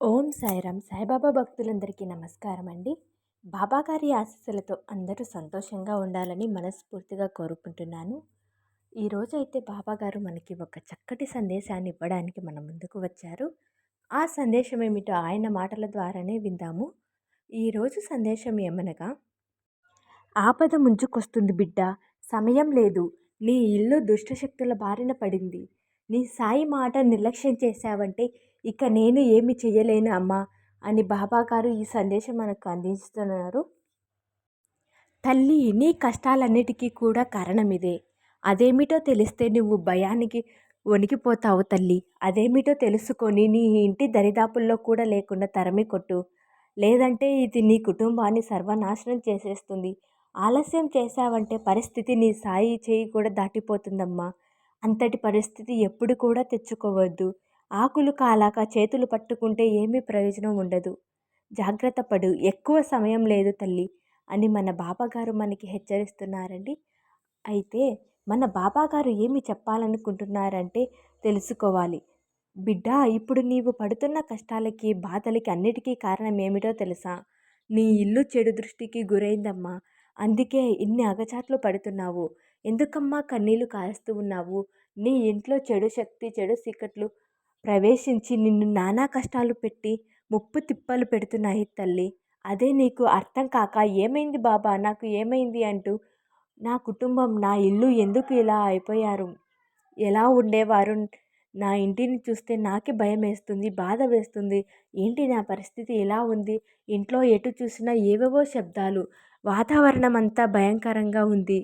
ఓం సాయిరామ్. సాయిబాబా భక్తులందరికీ నమస్కారం అండి. బాబాగారి ఆశీస్సులతో అందరూ సంతోషంగా ఉండాలని మనస్ఫూర్తిగా కోరుకుంటున్నాను. ఈరోజైతే బాబాగారు మనకి ఒక చక్కటి సందేశాన్ని ఇవ్వడానికి మన ముందుకు వచ్చారు. ఆ సందేశం ఏమిటో ఆయన మాటల ద్వారానే విందాము. ఈరోజు సందేశం ఏమనగా, ఆపద ముంచుకొస్తుంది బిడ్డ, సమయం లేదు. నీ ఇల్లు దుష్టశక్తుల బారిన పడింది. నీ సాయి మాట నిర్లక్ష్యం చేశావంటే ఇక నేను ఏమి చెయ్యలేను అమ్మా అని బాబాగారు ఈ సందేశం మనకు అందిస్తున్నారు. తల్లి, నీ కష్టాలన్నిటికీ కూడా కారణమిదే. అదేమిటో తెలిస్తే నువ్వు భయానికి వణికిపోతావు తల్లి. అదేమిటో తెలుసుకొని నీ ఇంటి దరిదాపుల్లో కూడా లేకుండా తరిమి కొట్టు. లేదంటే ఇది నీ కుటుంబాన్ని సర్వనాశనం చేసేస్తుంది. ఆలస్యం చేశావంటే పరిస్థితి నీ సాయి చేయి కూడా దాటిపోతుందమ్మా. అంతటి పరిస్థితి ఎప్పుడు కూడా తెచ్చుకోవద్దు. ఆకులు కాలాక చేతులు పట్టుకుంటే ఏమీ ప్రయోజనం ఉండదు. జాగ్రత్త పడు. ఎక్కువ సమయం లేదు తల్లి అని మన బాబాగారు మనకి హెచ్చరిస్తున్నారండి. అయితే మన బాబాగారు ఏమి చెప్పాలనుకుంటున్నారంటే తెలుసుకోవాలి. బిడ్డ, ఇప్పుడు నీవు పడుతున్న కష్టాలకి, బాధలకి అన్నిటికీ కారణం ఏమిటో తెలుసా? నీ ఇల్లు చెడు దృష్టికి గురైందమ్మా. అందుకే ఇన్ని అగచాట్లు పడుతున్నావు. ఎందుకమ్మా కన్నీళ్లు కారుస్తూ ఉన్నావు? నీ ఇంట్లో చెడు శక్తి, చెడు చీకట్లు ప్రవేశించి నిన్ను నానా కష్టాలు పెట్టి ముప్పు తిప్పలు పెడుతున్నాయి తల్లి. అదే నీకు అర్థం కాక ఏమైంది బాబా, నాకు ఏమైంది అంటూ నా కుటుంబం, నా ఇల్లు ఎందుకు ఇలా అయిపోయారు, ఎలా ఉండేవారు, నా ఇంటిని చూస్తే నాకే భయం వేస్తుంది, బాధ వేస్తుంది, ఏంటి నా పరిస్థితి ఇలా ఉంది, ఇంట్లో ఎటు చూసినా ఏవేవో శబ్దాలు, వాతావరణం అంతా భయంకరంగా ఉంది,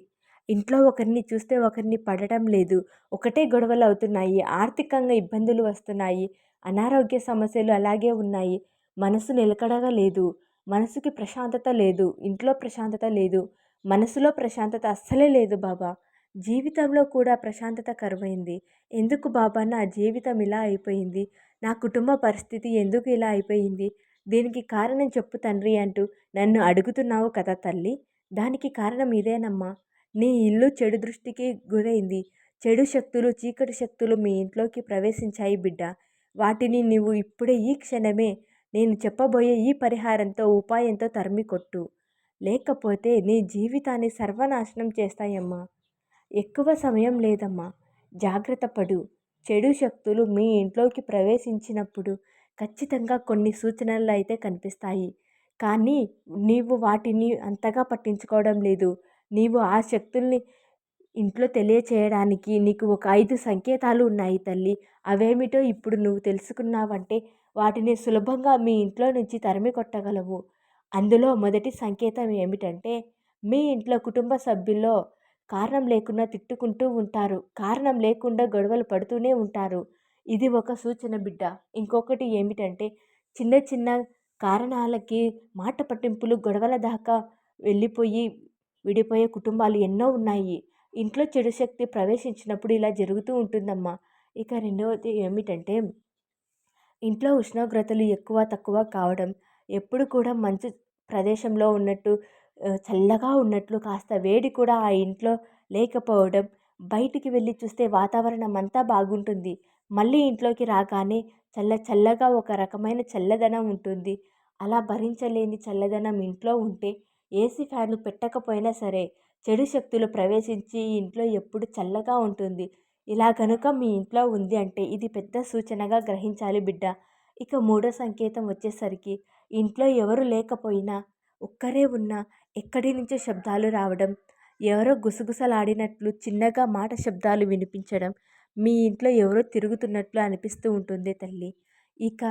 ఇంట్లో ఒకరిని చూస్తే ఒకరిని పడటం లేదు, ఒకటే గొడవలు అవుతున్నాయి, ఆర్థికంగా ఇబ్బందులు వస్తున్నాయి, అనారోగ్య సమస్యలు అలాగే ఉన్నాయి, మనసు నిలకడగా లేదు, మనసుకి ప్రశాంతత లేదు, ఇంట్లో ప్రశాంతత లేదు, మనసులో ప్రశాంతత అస్సలే లేదు బాబా. జీవితంలో కూడా ప్రశాంతత కరువైంది. ఎందుకు బాబా నా జీవితం ఇలా అయిపోయింది? నా కుటుంబ పరిస్థితి ఎందుకు ఇలా అయిపోయింది? దీనికి కారణం చెప్పు తండ్రి అంటూ నన్ను అడుగుతున్నావు కదా తల్లి. దానికి కారణం ఇదేనమ్మా. నీ ఇల్లు చెడు దృష్టికి గురైంది. చెడు శక్తులు, చీకటి శక్తులు మీ ఇంట్లోకి ప్రవేశించాయి బిడ్డ. వాటిని నువ్వు ఇప్పుడే ఈ క్షణమే నేను చెప్పబోయే ఈ పరిహారంతో, ఉపాయంతో తరిమి కొట్టు. లేకపోతే నీ జీవితాన్ని సర్వనాశనం చేస్తాయమ్మా. ఎక్కువ సమయం లేదమ్మా. జాగ్రత్త పడు. చెడు శక్తులు మీ ఇంట్లోకి ప్రవేశించినప్పుడు ఖచ్చితంగా కొన్ని సూచనలు అయితే కనిపిస్తాయి. కానీ నీవు వాటిని అంతగా పట్టించుకోవడం లేదు. నీవు ఆ శక్తుల్ని ఇంట్లో తెలియచేయడానికి నీకు ఒక 5 సంకేతాలు ఉన్నాయి తల్లి. అవేమిటో ఇప్పుడు నువ్వు తెలుసుకున్నావంటే వాటిని సులభంగా మీ ఇంట్లో నుంచి తరిమి కొట్టగలవు. అందులో మొదటి సంకేతం ఏమిటంటే, మీ ఇంట్లో కుటుంబ సభ్యుల్లో కారణం లేకుండా తిట్టుకుంటూ ఉంటారు. కారణం లేకుండా గొడవలు పడుతూనే ఉంటారు. ఇది ఒక సూచన బిడ్డ. ఇంకొకటి ఏమిటంటే, చిన్న చిన్న కారణాలకి మాట పట్టింపులు, గొడవల దాకా వెళ్ళిపోయి విడిపోయే కుటుంబాలు ఎన్నో ఉన్నాయి. ఇంట్లో చెడు శక్తి ప్రవేశించినప్పుడు ఇలా జరుగుతూ ఉంటుందమ్మా. ఇక రెండవది ఏమిటంటే, ఇంట్లో ఉష్ణోగ్రతలు ఎక్కువ తక్కువ కావడం, ఎప్పుడు కూడా మంచు ప్రదేశంలో ఉన్నట్టు, చల్లగా ఉన్నట్లు, కాస్త వేడి కూడా ఆ ఇంట్లో లేకపోవడం, బయటికి వెళ్ళి చూస్తే వాతావరణం అంతా బాగుంటుంది, మళ్ళీ ఇంట్లోకి రాగానే చల్లగా ఒక రకమైన చల్లదనం ఉంటుంది. అలా భరించలేని చల్లదనం ఇంట్లో ఉంటే ఏసీ ఫ్యాన్లు పెట్టకపోయినా సరే చెడు శక్తులు ప్రవేశించి ఇంట్లో ఎప్పుడు చల్లగా ఉంటుంది. ఇలా కనుక మీ ఇంట్లో ఉంది అంటే ఇది పెద్ద సూచనగా గ్రహించాలి బిడ్డ. ఇక మూడో సంకేతం వచ్చేసరికి, ఇంట్లో ఎవరు లేకపోయినా, ఒక్కరే ఉన్నా ఎక్కడి నుంచో శబ్దాలు రావడం, ఎవరో గుసగుసలాడినట్లు చిన్నగా మాట శబ్దాలు వినిపించడం, మీ ఇంట్లో ఎవరో తిరుగుతున్నట్లు అనిపిస్తూ ఉంటుంది తల్లి. ఇక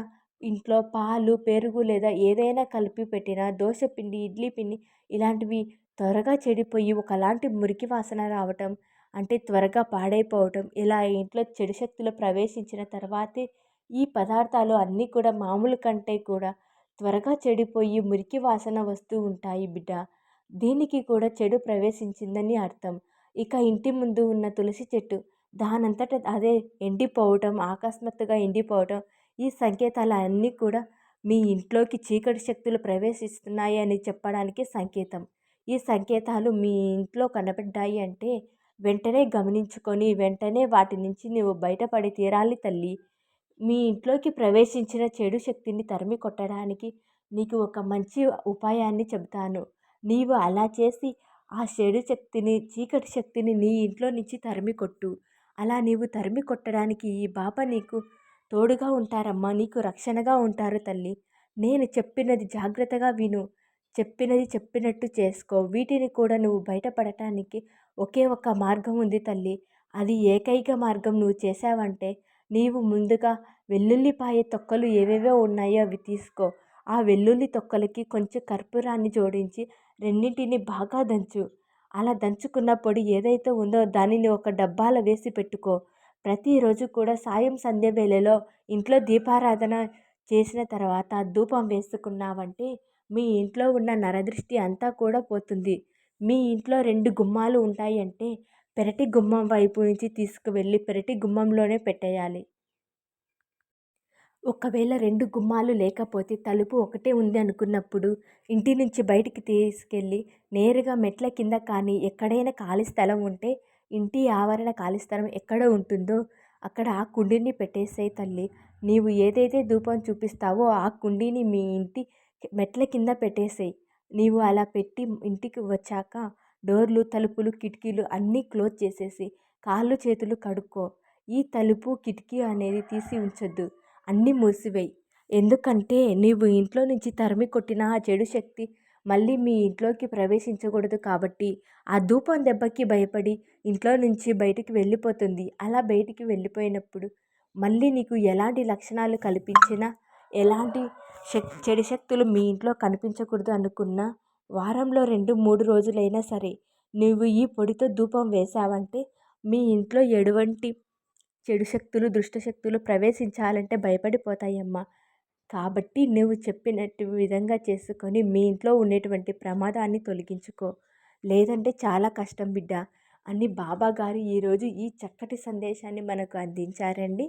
ఇంట్లో పాలు, పెరుగు లేదా ఏదైనా కలిపి పెట్టిన దోస పిండి, ఇడ్లీ పిండి ఇలాంటివి త్వరగా చెడిపోయి ఒకలాంటి మురికి వాసన రావటం, అంటే త్వరగా పాడైపోవటం, ఇలా ఇంట్లో చెడు శక్తులు ప్రవేశించిన తర్వాతే ఈ పదార్థాలు అన్నీ కూడా మామూలు కంటే కూడా త్వరగా చెడిపోయి మురికి వాసన వస్తూ ఉంటాయి బిడ్డ. దీనికి కూడా చెడు ప్రవేశించిందని అర్థం. ఇక ఇంటి ముందు ఉన్న తులసి చెట్టు దానంతట అదే ఎండిపోవటం, అకస్మాత్తుగా ఎండిపోవటం, ఈ సంకేతాలు అన్నీ కూడా మీ ఇంట్లోకి చీకటి శక్తులు ప్రవేశిస్తున్నాయి అని చెప్పడానికి సంకేతం. ఈ సంకేతాలు మీ ఇంట్లో కనబడ్డాయి అంటే వెంటనే గమనించుకొని వెంటనే వాటి నుంచి నువ్వు బయటపడి తీరాలి తల్లి. మీ ఇంట్లోకి ప్రవేశించిన చెడు శక్తిని తరిమి కొట్టడానికి నీకు ఒక మంచి ఉపాయాన్ని చెబుతాను. నీవు అలా చేసి ఆ చెడు శక్తిని, చీకటి శక్తిని నీ ఇంట్లో నుంచి తరిమి కొట్టు. అలా నీవు తరిమి కొట్టడానికి ఈ బాబా నీకు తోడుగా ఉంటారమ్మా. నీకు రక్షణగా ఉంటారు తల్లి. నేను చెప్పినది జాగ్రత్తగా విను. చెప్పినది చెప్పినట్టు చేసుకో. వీటిని కూడా నువ్వు బయటపడటానికి ఒకే ఒక్క మార్గం ఉంది తల్లి. అది ఏకైక మార్గం నువ్వు చేశావంటే నీవు ముందుగా వెల్లుల్లిపాయ తొక్కలు ఏవేవో ఉన్నాయో అవి తీసుకో. ఆ వెల్లుల్లి తొక్కలకి కొంచెం కర్పూరాన్ని జోడించి రెండింటిని బాగా దంచు. అలా దంచుకున్న పొడి ఏదైతే ఉందో దానిని ఒక డబ్బాలో వేసి పెట్టుకో. ప్రతిరోజు కూడా సాయం సంధ్య వేళలో ఇంట్లో దీపారాధన చేసిన తర్వాత ధూపం వేసుకున్నావంటే మీ ఇంట్లో ఉన్న నరదృష్టి అంతా కూడా పోతుంది. మీ ఇంట్లో 2 గుమ్మాలు ఉంటాయి అంటే పెరటి గుమ్మం వైపు నుంచి తీసుకువెళ్ళి పెరటి గుమ్మంలోనే పెట్టేయాలి. ఒకవేళ 2 గుమ్మాలు లేకపోతే తలుపు ఒకటే ఉంది అనుకున్నప్పుడు ఇంటి నుంచి బయటికి తీసుకెళ్ళి నేరుగా మెట్ల కింద కానీ ఎక్కడైనా ఖాళీ స్థలం ఉంటే ఇంటి ఆవరణ ఖాళీ స్థలం ఎక్కడ ఉంటుందో అక్కడ ఆ కుండీని పెట్టేసేయి తల్లి. నీవు ఏదైతే ధూపం చూపిస్తావో ఆ కుండీని మీ ఇంటి మెట్ల కింద పెట్టేసేయి. నీవు అలా పెట్టి ఇంటికి వచ్చాక డోర్లు, తలుపులు, కిటికీలు అన్నీ క్లోజ్ చేసేసి కాళ్ళు చేతులు కడుక్కో. ఈ తలుపు, కిటికీ అనేది తీసి ఉంచొద్దు. అన్నీ మూసివేయి. ఎందుకంటే నీవు ఇంట్లో నుంచి తరిమి కొట్టిన ఆ చెడు శక్తి మళ్ళీ మీ ఇంట్లోకి ప్రవేశించకూడదు కాబట్టి ఆ ధూపం దెబ్బకి భయపడి ఇంట్లో నుంచి బయటికి వెళ్ళిపోతుంది. అలా బయటికి వెళ్ళిపోయినప్పుడు మళ్ళీ నీకు ఎలాంటి లక్షణాలు కల్పించినా ఎలాంటి చెడు శక్తులు మీ ఇంట్లో కనిపించకూడదు అనుకున్నా వారంలో 2, 3 రోజులైనా సరే నువ్వు ఈ పొడితో ధూపం వేశావంటే మీ ఇంట్లో ఎటువంటి చెడు శక్తులు, దుష్ట శక్తులు ప్రవేశించాలంటే భయపడిపోతాయమ్మా. కాబట్టి నువ్వు చెప్పినట్టు విధంగా చేసుకొని మీ ఇంట్లో ఉండేటువంటి ప్రమాదాన్ని తొలగించుకో. లేదంటే చాలా కష్టం బిడ్డ అని బాబాగారు ఈరోజు ఈ చక్కటి సందేశాన్ని మనకు అందించారండి.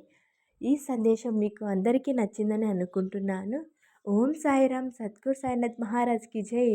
ఈ సందేశం మీకు అందరికీ నచ్చిందని అనుకుంటున్నాను. ఓం సాయిరామ్. సద్గురు సాయినాథ్ మహారాజ్కి జై.